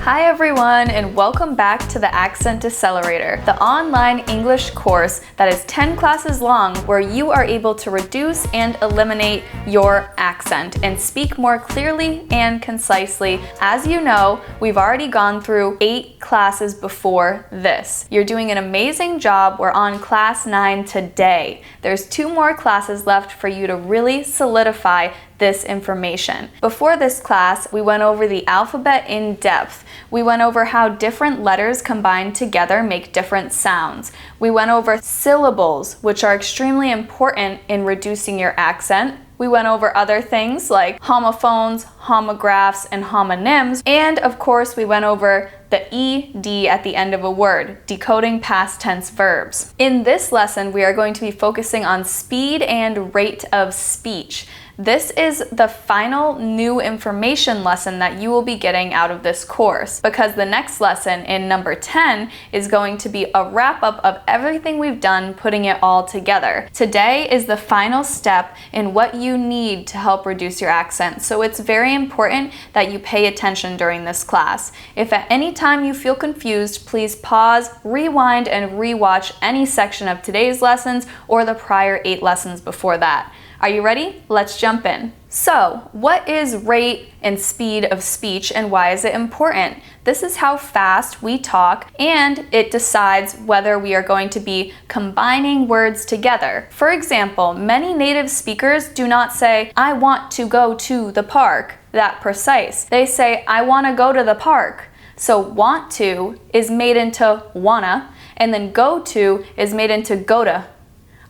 Hi everyone, and welcome back to the Accent Decelerator, the online English course that is 10 classes long where you are able to reduce and eliminate your accent and speak more clearly and concisely. As you know, we've already gone through 8 classes before this. You're doing an amazing job. We're on class 9 today. There's 2 more classes left for you to really solidify this information. Before this class, we went over the alphabet in depth. We went over how different letters combined together make different sounds. We went over syllables, which are extremely important in reducing your accent. We went over other things like homophones, homographs, and homonyms. And of course, we went over the ED at the end of a word, decoding past tense verbs. In this lesson, we are going to be focusing on speed and rate of speech. This is the final new information lesson that you will be getting out of this course, because the next lesson in number 10 is going to be a wrap-up of everything we've done, putting it all together. Today is the final step in what you need to help reduce your accent, so it's very important that you pay attention during this class. If at any time you feel confused, please pause, rewind, and rewatch any section of today's lessons or the prior 8 lessons before that. Are you ready? Let's jump in. So, what is rate and speed of speech and why is it important? This is how fast we talk, and it decides whether we are going to be combining words together. For example, many native speakers do not say, "I want to go to the park," that precise. They say, "I want to go to the park." So want to is made into wanna, and then go to is made into gotta.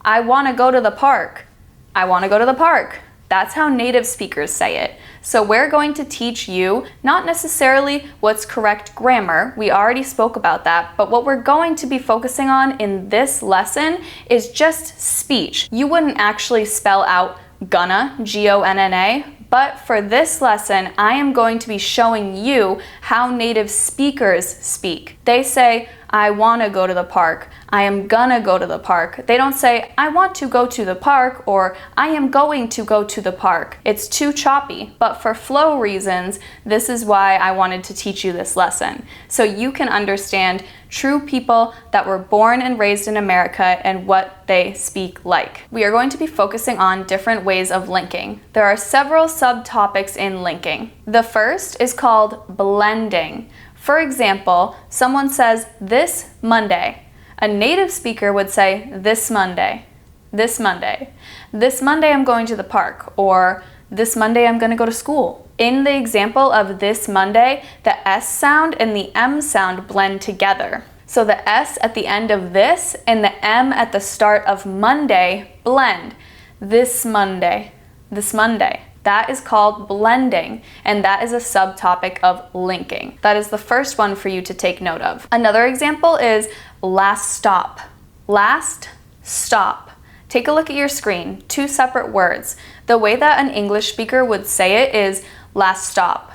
I want to go to the park. I want to go to the park. That's how native speakers say it. So we're going to teach you not necessarily what's correct grammar. We already spoke about that. But what we're going to be focusing on in this lesson is just speech. You wouldn't actually spell out gonna, G-O-N-N-A. But for this lesson, I am going to be showing you how native speakers speak. They say, "I want to go to the park. I am gonna go to the park." They don't say, "I want to go to the park," or "I am going to go to the park." It's too choppy. But for flow reasons, this is why I wanted to teach you this lesson, so you can understand true people that were born and raised in America and what they speak like. We are going to be focusing on different ways of linking. There are several subtopics in linking. The first is called blending. For example, someone says, "This Monday." A native speaker would say, "This Monday, this Monday. This Monday I'm going to the park," or "This Monday I'm going to go to school." In the example of this Monday, the S sound and the M sound blend together. So the S at the end of this and the M at the start of Monday blend. This Monday, this Monday. That is called blending, and that is a subtopic of linking. That is the first one for you to take note of. Another example is last stop. Last stop. Take a look at your screen. 2 separate words. The way that an English speaker would say it is last stop.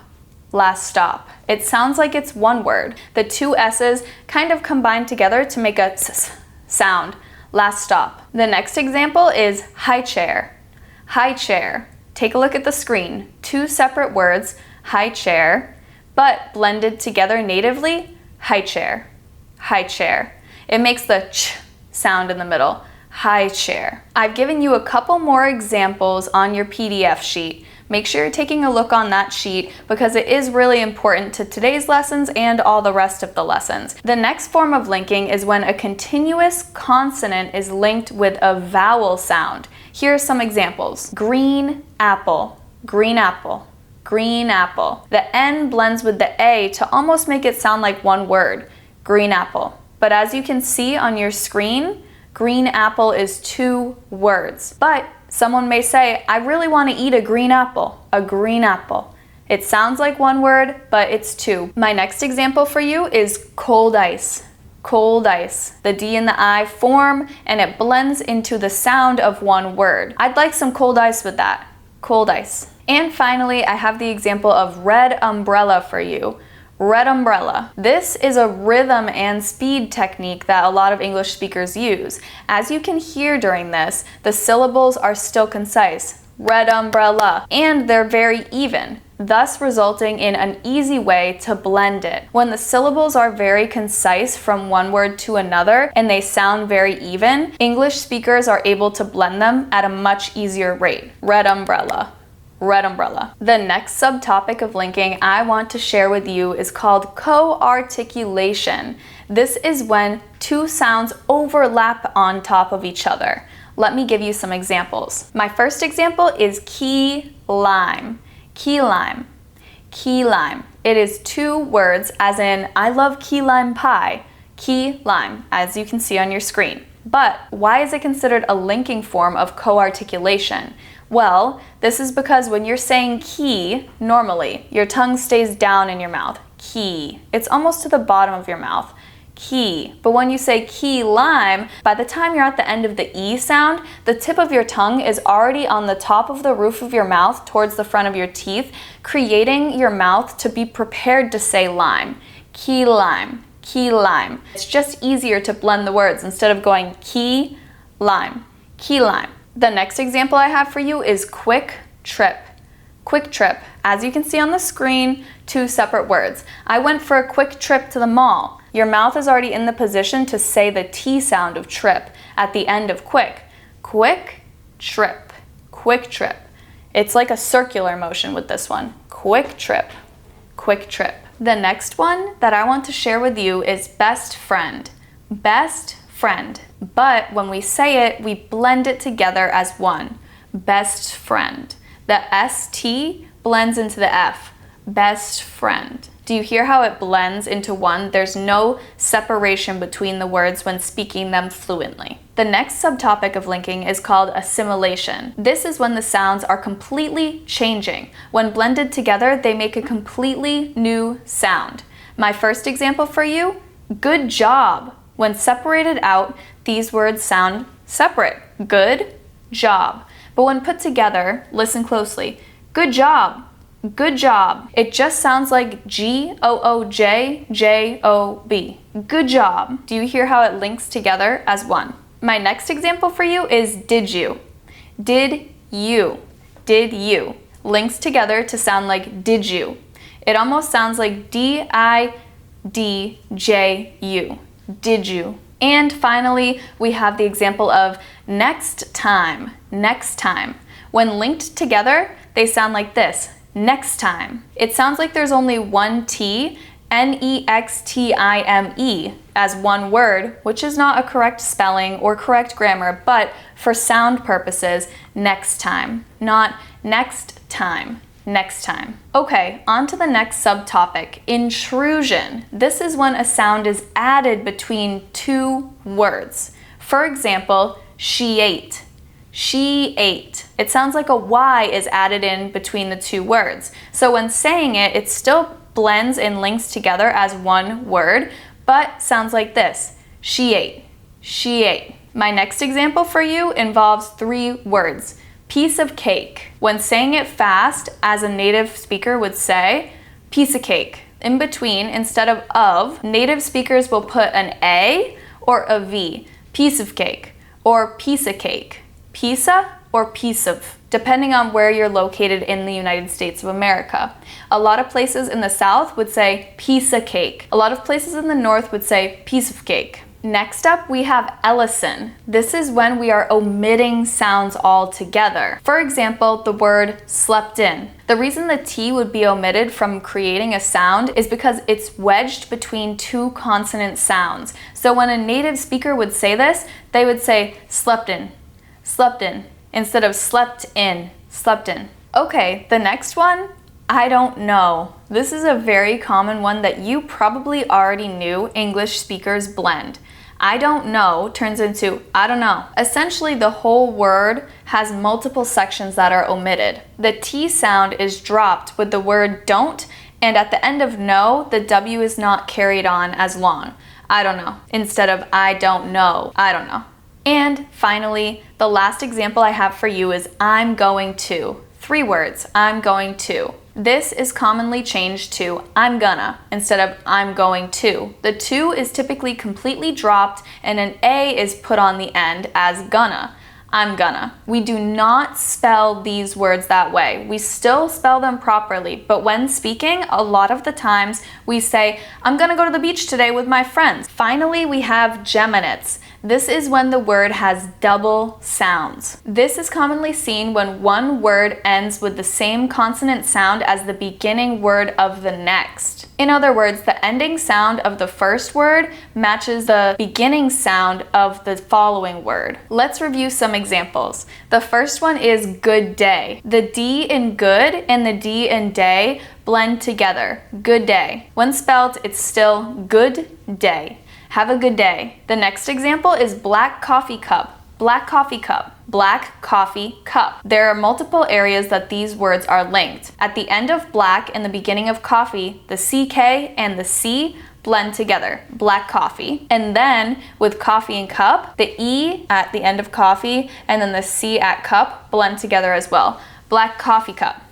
Last stop. It sounds like it's one word. The 2 S's kind of combine together to make a s sound. Last stop. The next example is high chair. High chair. Take a look at the screen. 2 separate words, high chair, but blended together natively, high chair. High chair. It makes the ch sound in the middle. High chair. I've given you a couple more examples on your PDF sheet. Make sure you're taking a look on that sheet because it is really important to today's lessons and all the rest of the lessons. The next form of linking is when a continuous consonant is linked with a vowel sound. Here are some examples. Green apple, green apple, green apple. The N blends with the A to almost make it sound like one word, green apple. But as you can see on your screen, green apple is 2 words. But someone may say, "I really want to eat a green apple." A green apple. It sounds like one word, but it's 2. My next example for you is cold ice. Cold ice. The D and the I form and it blends into the sound of one word. I'd like some cold ice with that. Cold ice. And finally, I have the example of red umbrella for you. Red umbrella. This is a rhythm and speed technique that a lot of English speakers use. As you can hear during this, the syllables are still concise. Red umbrella. And they're very even. thus resulting in an easy way to blend it. When the syllables are very concise from one word to another and they sound very even, English speakers are able to blend them at a much easier rate. Red umbrella. Red umbrella. The next subtopic of linking I want to share with you is called co-articulation. This is when two sounds overlap on top of each other. Let me give you some examples. My first example is key lime. Key lime. Key lime. It is two words, as in I love key lime pie. Key lime, as you can see on your screen. But why is it considered a linking form of co-articulation? Well, this is because when you're saying key, normally, your tongue stays down in your mouth. Key. It's almost to the bottom of your mouth. Key. But when you say key lime, by the time you're at the end of the E sound, the tip of your tongue is already on the top of the roof of your mouth towards the front of your teeth, creating your mouth to be prepared to say lime. Key lime. Key lime. It's just easier to blend the words instead of going key lime. Key lime. The next example I have for you is quick trip. Quick trip. As you can see on the screen, two separate words. I went for a quick trip to the mall. Your mouth is already in the position to say the T sound of trip at the end of quick. Quick trip. Quick trip. It's like a circular motion with this one. Quick trip. Quick trip. The next one that I want to share with you is best friend. Best friend. But when we say it, we blend it together as one. Best friend. The ST blends into the F. Best friend. Do you hear how it blends into one? There's no separation between the words when speaking them fluently. The next subtopic of linking is called assimilation. This is when the sounds are completely changing. When blended together, they make a completely new sound. My first example for you, good job. When separated out, these words sound separate. Good job. But when put together, listen closely. Good job. Good job. It just sounds like G-O-O-J-J-O-B. Good job. Do you hear how it links together as one? My next example for you is did you. Did you. Did you. Links together to sound like did you. It almost sounds like D-I-D-J-U. Did you. And finally, we have the example of next time. Next time. When linked together, they sound like this. Next time. It sounds like there's only one T, N-E-X-T-I-M-E, as one word, which is not a correct spelling or correct grammar, but for sound purposes, next time, not next time. Next time. Okay, on to the next subtopic, intrusion. This is when a sound is added between two words. For example, she ate. She ate. It sounds like a Y is added in between the two words. So when saying it, it still blends and links together as one word, but sounds like this. She ate. She ate. My next example for you involves three words. Piece of cake. When saying it fast, as a native speaker would say, piece of cake. In between, instead of, native speakers will put an A or a V. Piece of cake or piece of cake. Pizza or piece of, depending on where you're located in the United States of America. A lot of places in the South would say piece of cake. A lot of places in the North would say piece of cake. Next up, we have Ellison. This is when we are omitting sounds altogether. For example, the word slept in. The reason the T would be omitted from creating a sound is because it's wedged between two consonant sounds. So when a native speaker would say this, they would say slept in, instead of slept in, slept in. Okay, the next one, I don't know. This is a very common one that you probably already knew English speakers blend. I don't know turns into I don't know. Essentially, the whole word has multiple sections that are omitted. The T sound is dropped with the word don't, and at the end of no, the W is not carried on as long. I don't know. Instead of I don't know. I don't know. And finally, the last example I have for you is I'm going to. 3 words, I'm going to. This is commonly changed to I'm gonna instead of I'm going to. The to is typically completely dropped and an A is put on the end as gonna. I'm gonna. We do not spell these words that way. We still spell them properly, but when speaking, a lot of the times we say, I'm gonna go to the beach today with my friends. Finally, we have geminates. This is when the word has double sounds. This is commonly seen when one word ends with the same consonant sound as the beginning word of the next. In other words, the ending sound of the first word matches the beginning sound of the following word. Let's review some examples. The first one is good day. The D in good and the D in day blend together. Good day. When spelled, it's still good day. Have a good day. The next example is black coffee cup. Black coffee cup. Black coffee cup. There are multiple areas that these words are linked. At the end of black and the beginning of coffee, the CK and the C blend together. Black coffee. And then with coffee and cup, the E at the end of coffee and then the C at cup blend together as well. Black coffee cup.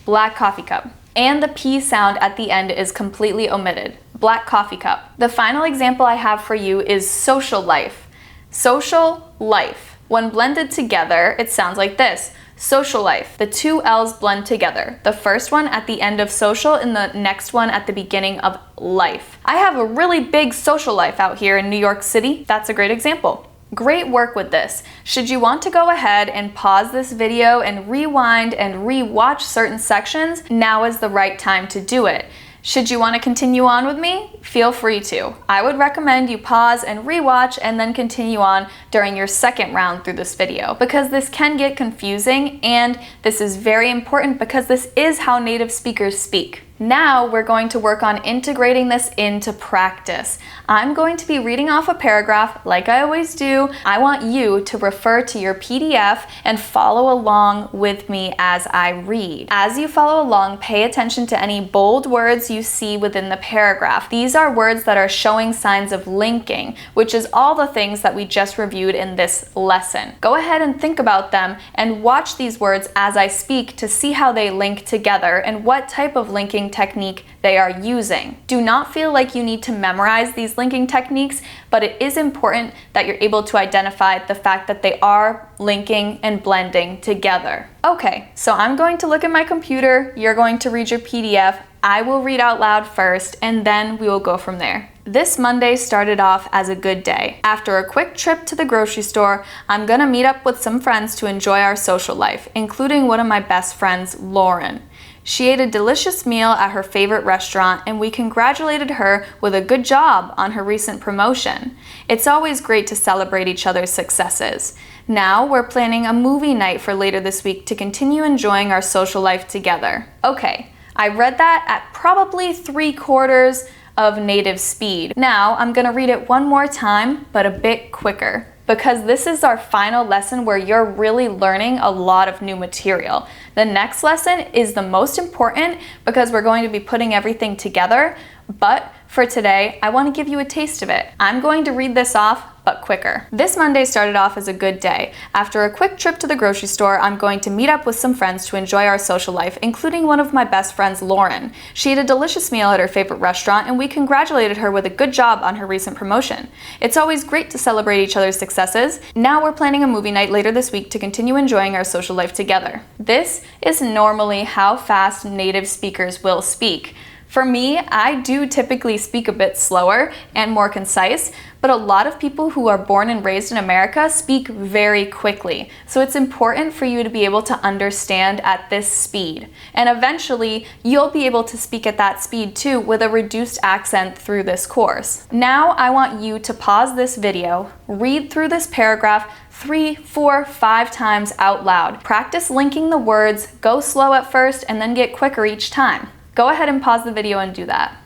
Black coffee cup. And the P sound at the end is completely omitted. Black coffee cup. The final example I have for you is social life. Social life. When blended together, it sounds like this. Social life. The two L's blend together. The first one at the end of social and the next one at the beginning of life. I have a really big social life out here in New York City. That's a great example. Great work with this. Should you want to go ahead and pause this video and rewind and re-watch certain sections, now is the right time to do it. Should you want to continue on with me? Feel free to. I would recommend you pause and rewatch and then continue on during your second round through this video because this can get confusing and this is very important because this is how native speakers speak. Now we're going to work on integrating this into practice. I'm going to be reading off a paragraph like I always do. I want you to refer to your PDF and follow along with me as I read. As you follow along, pay attention to any bold words you see within the paragraph. These are words that are showing signs of linking, which is all the things that we just reviewed in this lesson. Go ahead and think about them and watch these words as I speak to see how they link together and what type of linking technique they are using. Do not feel like you need to memorize these linking techniques, but it is important that you're able to identify the fact that they are linking and blending together. Okay, so I'm going to look at my computer, you're going to read your PDF, I will read out loud first, and then we will go from there. This Monday started off as a good day. After a quick trip to the grocery store, I'm gonna meet up with some friends to enjoy our social life, including one of my best friends, Lauren. She ate a delicious meal at her favorite restaurant and we congratulated her with a good job on her recent promotion. It's always great to celebrate each other's successes. Now we're planning a movie night for later this week to continue enjoying our social life together. Okay, I read that at probably 3/4 of native speed. Now I'm gonna read it one more time, but a bit quicker, because this is our final lesson where you're really learning a lot of new material. The next lesson is the most important because we're going to be putting everything together, but for today, I want to give you a taste of it. I'm going to read this off, but quicker. This Monday started off as a good day. After a quick trip to the grocery store, I'm going to meet up with some friends to enjoy our social life, including one of my best friends, Lauren. She ate a delicious meal at her favorite restaurant, and we congratulated her with a good job on her recent promotion. It's always great to celebrate each other's successes. Now we're planning a movie night later this week to continue enjoying our social life together. This is normally how fast native speakers will speak. For me, I do typically speak a bit slower and more concise, but a lot of people who are born and raised in America speak very quickly. So it's important for you to be able to understand at this speed. And eventually, you'll be able to speak at that speed too with a reduced accent through this course. Now I want you to pause this video, read through this paragraph 3, 4, 5 times out loud. Practice linking the words, go slow at first and then get quicker each time. Go ahead and pause the video and do that.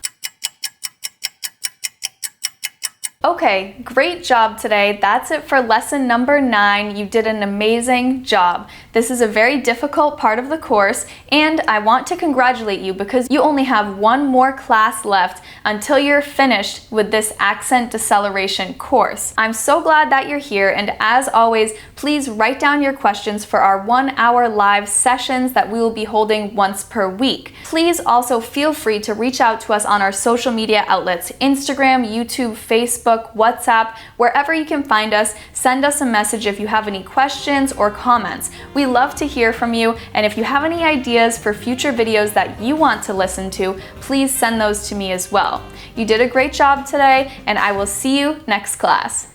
Okay, great job today. That's it for lesson number 9. You did an amazing job. This is a very difficult part of the course, and I want to congratulate you because you only have one more class left until you're finished with this accent deceleration course. I'm so glad that you're here, and as always, please write down your questions for our 1-hour live sessions that we will be holding once per week. Please also feel free to reach out to us on our social media outlets, Instagram, YouTube, Facebook, Facebook, WhatsApp, wherever you can find us. Send us a message if you have any questions or comments. We love to hear from you, and if you have any ideas for future videos that you want to listen to, please send those to me as well. You did a great job today, and I will see you next class.